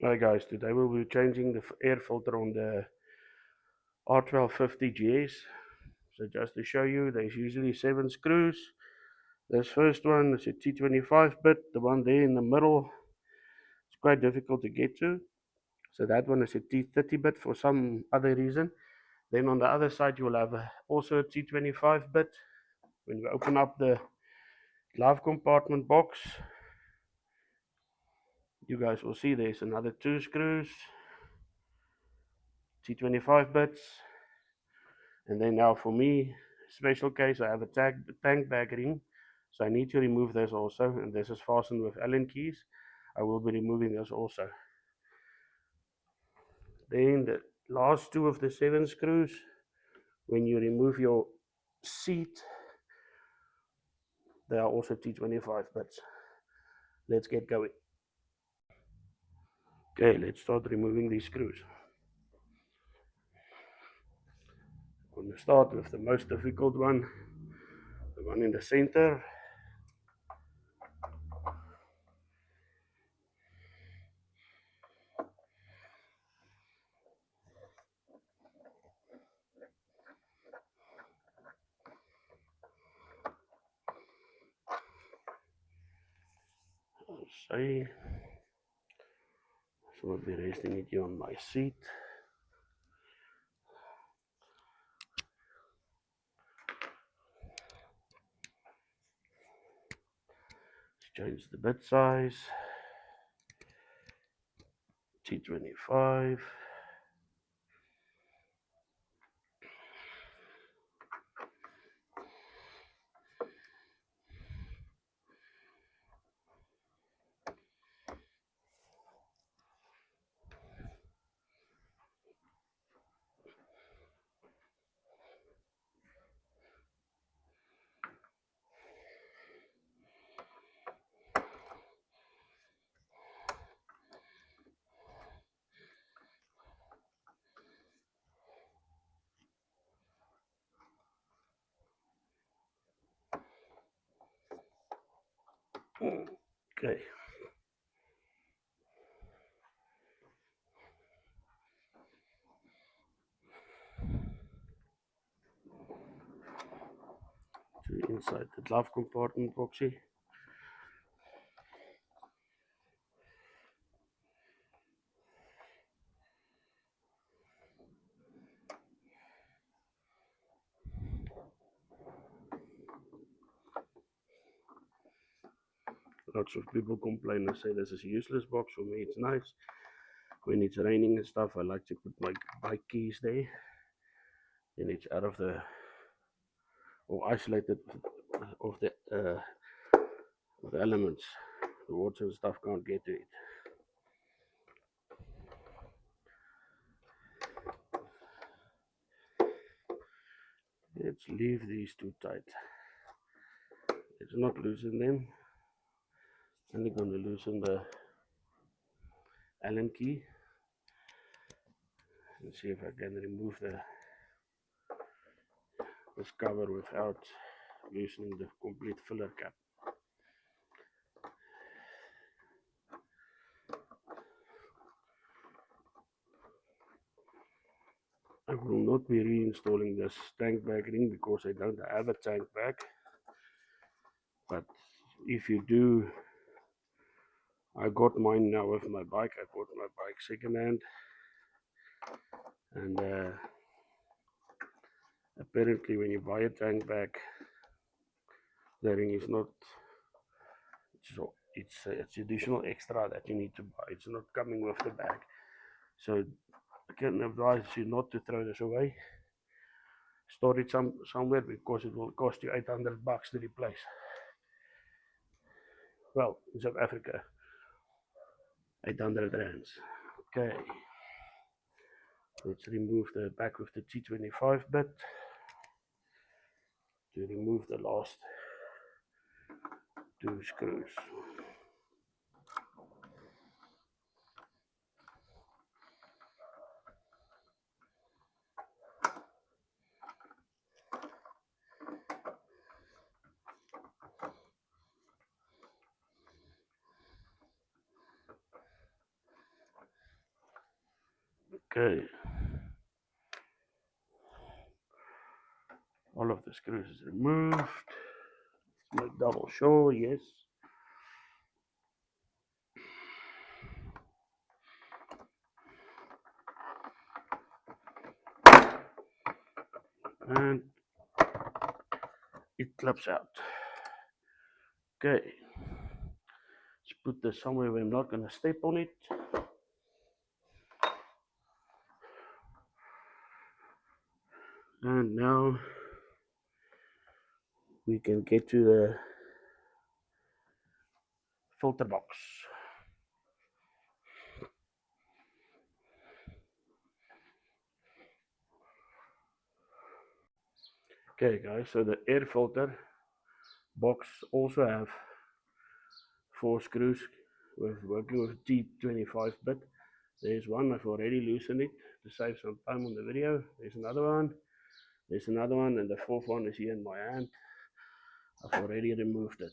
Hi guys, today we'll be changing the air filter on the R1250 GS. So just to show you, there's usually 7 screws. This first one is a T25 bit, the one there in the middle, it's quite difficult to get to. So that one is a T30 bit for some other reason. Then on the other side you'll have also a T25 bit. When you open up the glove compartment box, you guys will see there's another 2 screws, T25 bits. And then now for me, special case, I have a tank bag ring. So I need to remove this also. And this is fastened with Allen keys. I will be removing this also. Then the last 2 of the 7 screws, when you remove your seat, they are also T25 bits. Let's get going. Okay, let's start removing these screws. I'm going to start with the most difficult one, the one in the center. So I'll be resting it here on my seat. Let's change the bit size. T25. Okay. To inside the glove compartment boxy. Lots of people complain and say this is a useless box. For me, it's nice. When it's raining and stuff, I like to put my bike keys there. Then it's out of the, or isolated of the elements. The water and stuff can't get to it. Let's leave these two tight. Let's not loosen them. Only going to loosen the Allen key and see if I can remove this cover without loosening the complete filler cap. I will not be reinstalling this tank bag ring because I don't have a tank bag. But if you do, I got mine now with my bike. I bought my bike second hand, and apparently when you buy a tank bag, the ring is not. It's additional extra that you need to buy. It's not coming with the bag. So I can advise you not to throw this away. Store it somewhere because it will cost you $800 to replace. Well, in South Africa, 800 rands. Okay, let's remove the back of the T25 bit to remove the last 2 screws. Okay. All of the screws is removed. Make double sure, yes. And it clips out. Okay. Let's put this somewhere where I'm not going to step on it. And now we can get to the filter box. Okay guys, so the air filter box also have 4 screws with working with T25 bit. There's one, I've already loosened it to save some time on the video. There's another one, and the fourth one is here in my hand. I've already removed it.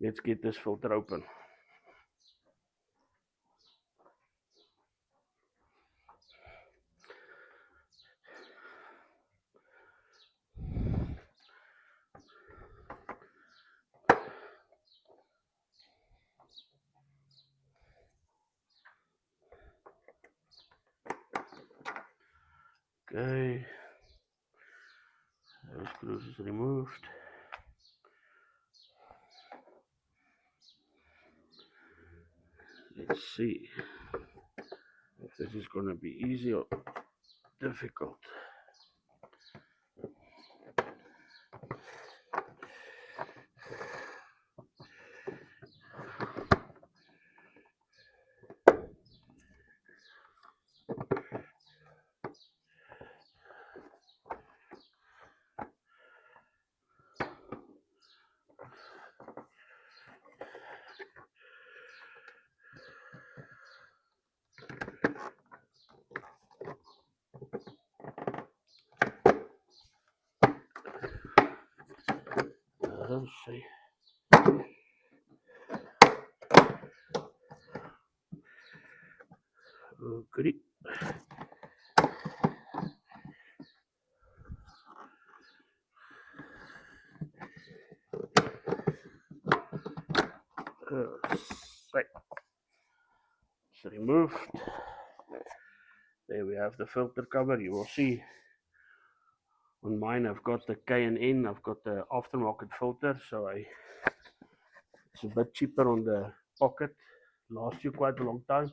Let's get this filter open. Okay, those screws is removed. Let's see if this is going to be easy or difficult. Let's see. Okay. Right. It's removed. There we have the filter cover. You will see on mine I've got the K&N, I've got the aftermarket filter, so it's a bit cheaper on the pocket. Lasts you quite a long time.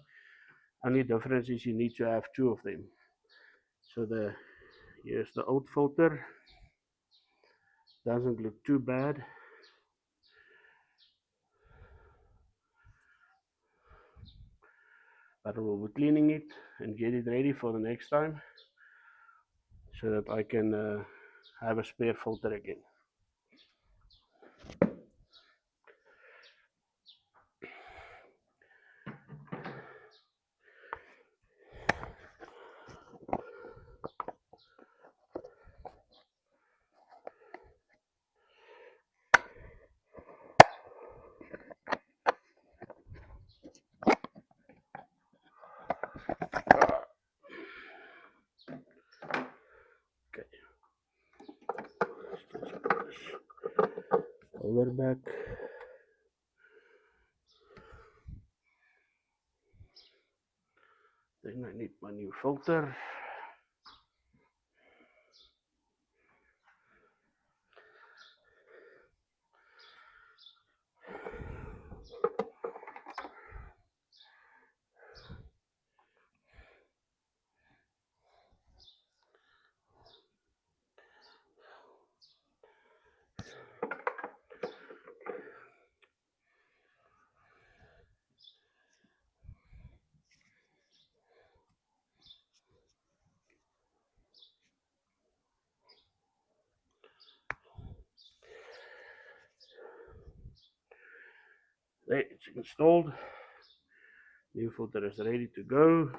Only difference is you need to have 2 of them. So here's the old filter. Doesn't look too bad. But I will be cleaning it and get it ready for the next time, so that I can have a spare filter again. Okay, let's just put this holder back. Then I need my new filter. There, it's installed. New filter is ready to go.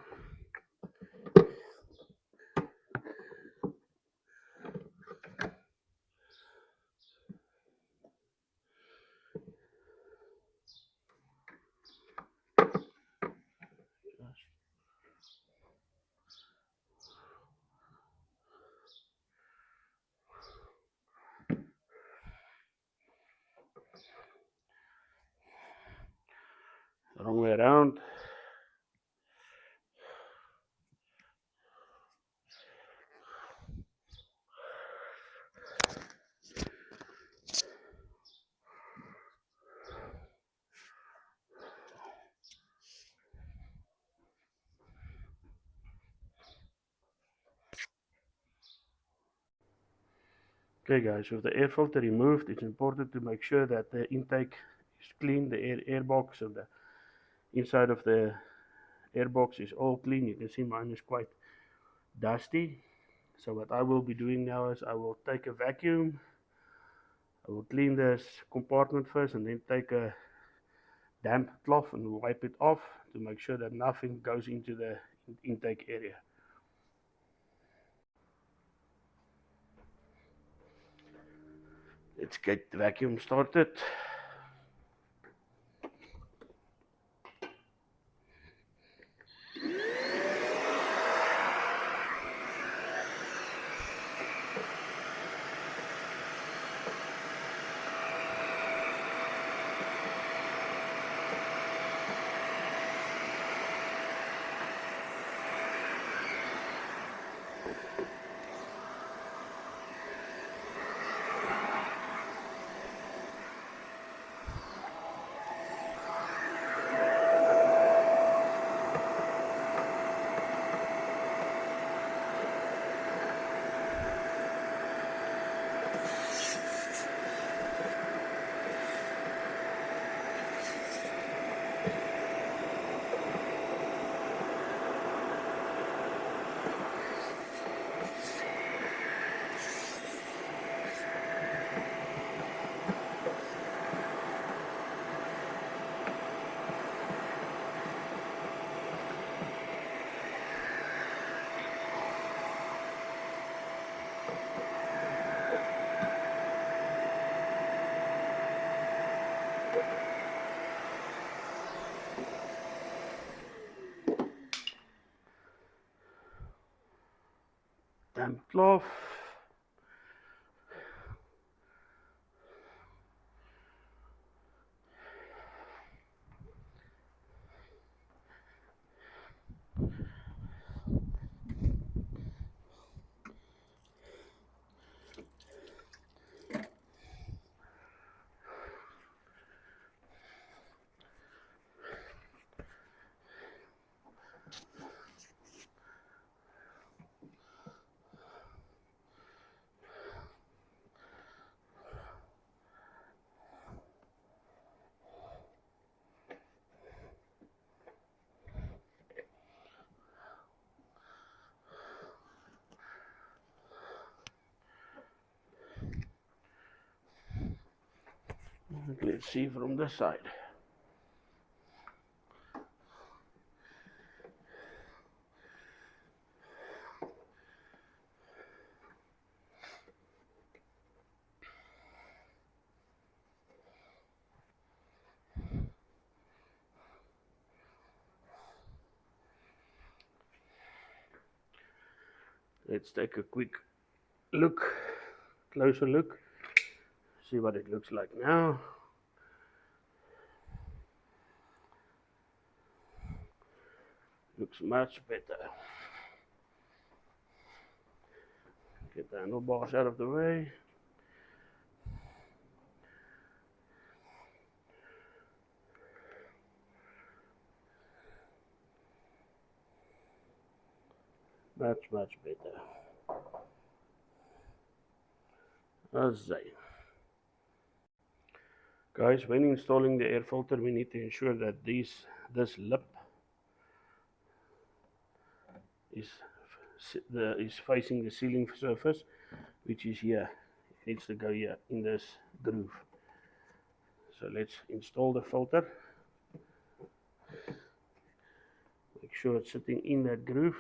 wrong way around. Okay guys, with the air filter removed, it's important to make sure that the intake is clean, the air box and the inside of the air box is all clean. You can see mine is quite dusty. So what I will be doing now is I will take a vacuum, I will clean this compartment first and then take a damp cloth and wipe it off to make sure that nothing goes into the intake area. Let's get the vacuum started. Damp cloth. Let's see from this side. Let's take a quick look, closer look, see what it looks like now. Looks much better. Get the handlebars out of the way. Much better. As I. Guys, when installing the air filter, we need to ensure that this lip is facing the sealing surface, which is here. It needs to go here in this groove. So let's install the filter. Make sure it's sitting in that groove.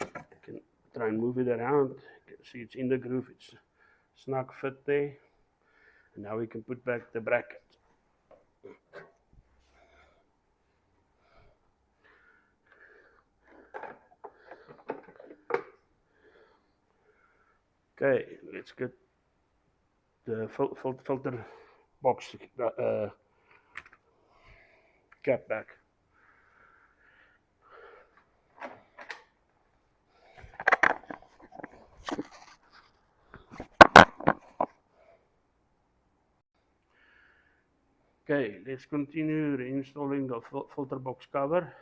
You can try and move it around. You can see it's in the groove. It's snug fit there. And now we can put back the bracket. Okay, let's get the filter box cap back. Okay, let's continue reinstalling the filter box cover,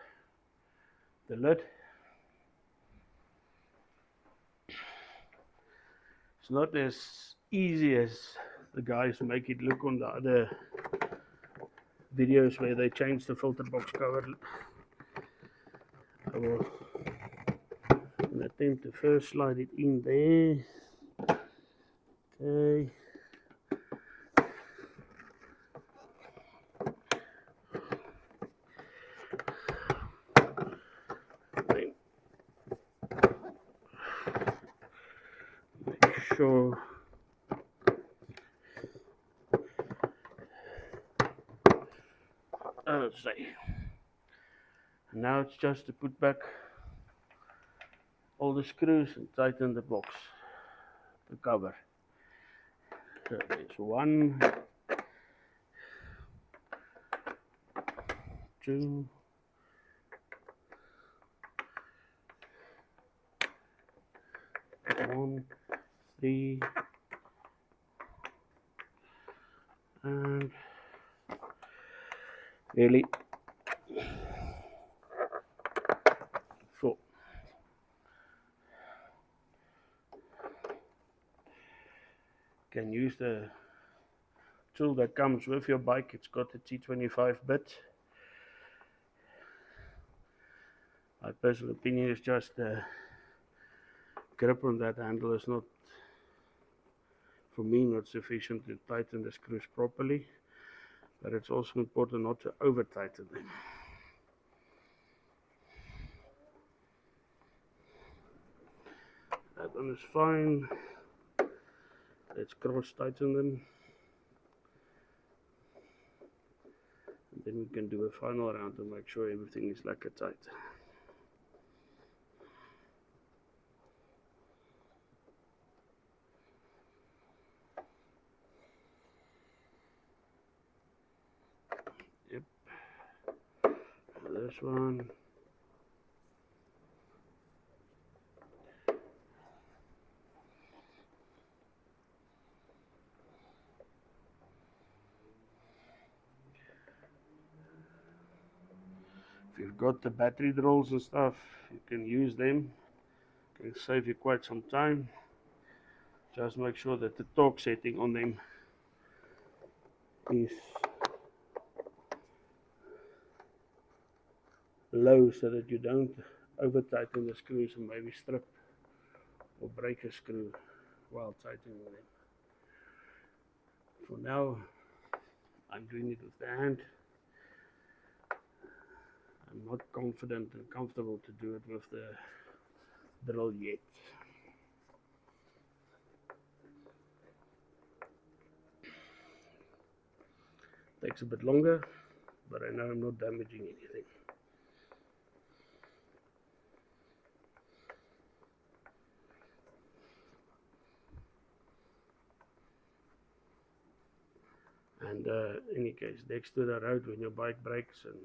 the lid. It's not as easy as the guys make it look on the other videos where they change the filter box cover. I will attempt to first slide it in there. Okay. Then make sure say. Now it's just to put back all the screws and tighten the box, the cover. So it's 1, 2, 1, 3, and really 4. Can use the tool that comes with your bike. It's got the T25 bit. My personal opinion is just the grip on that handle is not, for me, not sufficient to tighten the screws properly, but it's also important not to over tighten them. That one is fine. Let's cross tighten them, and then we can do a final round to make sure everything is lacquer tight. Yep. This one. If you've got the battery drills and stuff, you can use them. It can save you quite some time. Just make sure that the torque setting on them is low so that you don't over tighten the screws and maybe strip or break a screw while tightening them. For now, I'm doing it with the hand. I'm not confident and comfortable to do it with the drill yet. Takes a bit longer, but I know I'm not damaging anything. And in any case, next to the road, when your bike breaks, and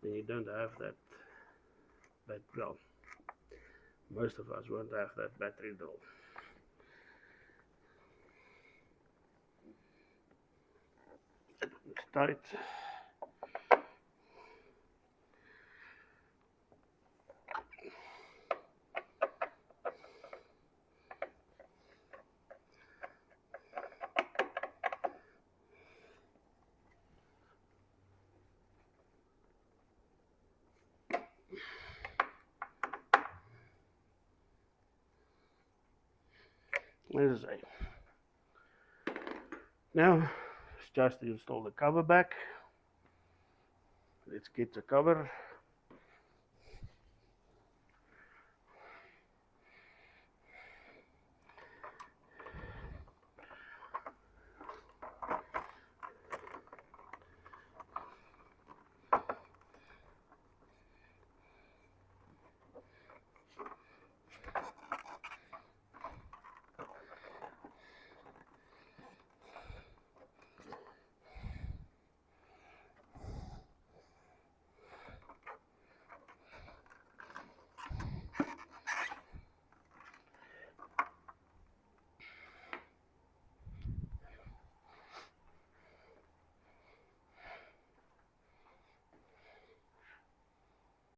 then you don't have that, well, most of us won't have that battery drill. It's tight. As I say. Now, it's just to install the cover back. Let's get the cover